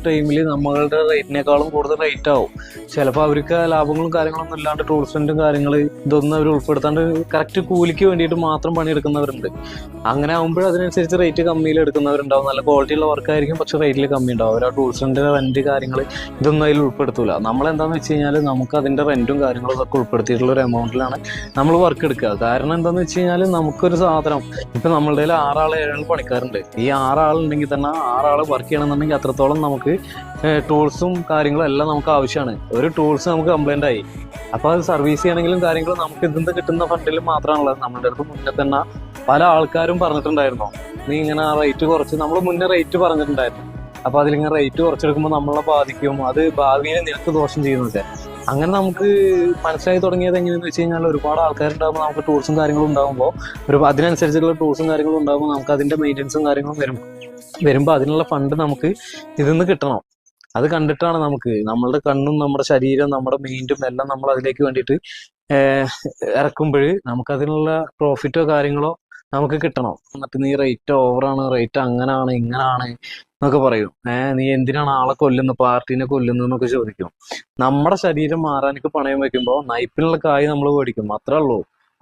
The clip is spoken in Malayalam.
ടൈമിൽ നമ്മളുടെ റേറ്റിനേക്കാളും കൂടുതൽ റേറ്റ് ആവും. ചിലപ്പോൾ അവർക്ക് ലാഭങ്ങളും കാര്യങ്ങളൊന്നും ഇല്ലാണ്ട് ടൂൾസ്മെന്റും കാര്യങ്ങൾ ഇതൊന്നും അവർ ഉൾപ്പെടുത്താണ്ട് കറക്റ്റ് കൂലിക്ക് വേണ്ടിയിട്ട് മാത്രം പണിയെടുക്കുന്നവരുണ്ട്. അങ്ങനെ ആകുമ്പോൾ അതിനനുസരിച്ച് റേറ്റ് കമ്മിയിൽ എടുക്കുന്നവരുണ്ടാവും. നല്ല ക്വാളിറ്റി ഉള്ള വർക്കായിരിക്കും, പക്ഷെ റേറ്റിൽ കമ്മി ഉണ്ടാവും. അവർ ആ ടൂൾസിന്റെ റെന്റ് കാര്യങ്ങൾ ഇതൊന്നും അതിൽ ഉൾപ്പെടുത്തൂല. നമ്മളെന്താണെന്ന് വെച്ച് കഴിഞ്ഞാൽ നമുക്ക് അതിന്റെ റെന്റും കാര്യങ്ങളും ഒക്കെ ഉൾപ്പെടുത്തിയിട്ടുള്ള ഒരു എമൗണ്ടിലാണ് നമ്മൾ വർക്ക് എടുക്കുക. കാരണം എന്താണെന്ന് വെച്ച് കഴിഞ്ഞാൽ നമുക്കൊരു സാധനം ഇപ്പം നമ്മളുടെ കയ്യിൽ 6 7 പണിക്കാരുണ്ട്. ഈ 6 ഉണ്ടെങ്കിൽ തന്നെ 6 വർക്ക് ചെയ്യണമെന്നുണ്ടെങ്കിൽ അത്രത്തോളം നമുക്ക് ടൂൾസും കാര്യങ്ങളും എല്ലാം നമുക്ക് ആവശ്യമാണ്. ഒരു ടൂൾസ് നമുക്ക് കംപ്ലൈന്റ് ആയി, അപ്പോൾ അത് സർവീസ് ചെയ്യണമെങ്കിലും കാര്യങ്ങളും നമുക്ക് ഇതിന്ന് കിട്ടുന്ന ഫണ്ടിൽ മാത്രമാണുള്ളത്. നമ്മളുടെ അടുത്ത് മുന്നേ തന്നെ പല ആൾക്കാരും പറഞ്ഞിട്ടുണ്ടായിരുന്നു, നീ ഇങ്ങനെ റേറ്റ് കുറച്ച്, നമ്മൾ മുന്നേ റേറ്റ് പറഞ്ഞിട്ടുണ്ടായിരുന്നു, അപ്പൊ അതിലിങ്ങനെ റേറ്റ് കുറച്ചെടുക്കുമ്പോൾ നമ്മളെ ബാധിക്കും, അത് ഭാവിയിൽ നിനക്ക് ദോഷം ചെയ്യുന്നൊക്കെ. അങ്ങനെ നമുക്ക് മനസ്സിലായി തുടങ്ങിയത് എങ്ങനെയെന്ന് വെച്ച് കഴിഞ്ഞാൽ ഒരുപാട് ആൾക്കാരുണ്ടാകുമ്പോൾ നമുക്ക് ടൂൾസും കാര്യങ്ങളും ഉണ്ടാകുമ്പോൾ അതിനനുസരിച്ചുള്ള ടൂൾസും കാര്യങ്ങളും ഉണ്ടാകുമ്പോൾ നമുക്ക് അതിന്റെ മെയിൻ്റെനൻസും കാര്യങ്ങളും വരുമ്പോൾ അതിനുള്ള ഫണ്ട് നമുക്ക് ഇതിന്ന് കിട്ടണം. അത് കണ്ടിട്ടാണ് നമുക്ക് നമ്മളുടെ കണ്ണും നമ്മുടെ ശരീരവും നമ്മുടെ മൈൻഡും എല്ലാം നമ്മൾ അതിലേക്ക് വേണ്ടിയിട്ട് ഇറക്കുമ്പോൾ നമുക്കതിനുള്ള പ്രോഫിറ്റോ കാര്യങ്ങളോ നമുക്ക് കിട്ടണം. എന്നിട്ട് നീ റേറ്റ് ഓവറാണ്, റേറ്റ് അങ്ങനാണ് ഇങ്ങനാണ് എന്നൊക്കെ പറയും. നീ എന്തിനാണ് ആളെ കൊല്ലുന്നത്, പാർട്ടീനെ കൊല്ലുന്നു എന്നൊക്കെ ചോദിക്കും. നമ്മുടെ ശരീരം മാറാനൊക്കെ പണയം വെക്കുമ്പോൾ നൈപ്പിനുള്ള കായ് നമ്മൾ മേടിക്കും, അത്രേ ഉള്ളൂ.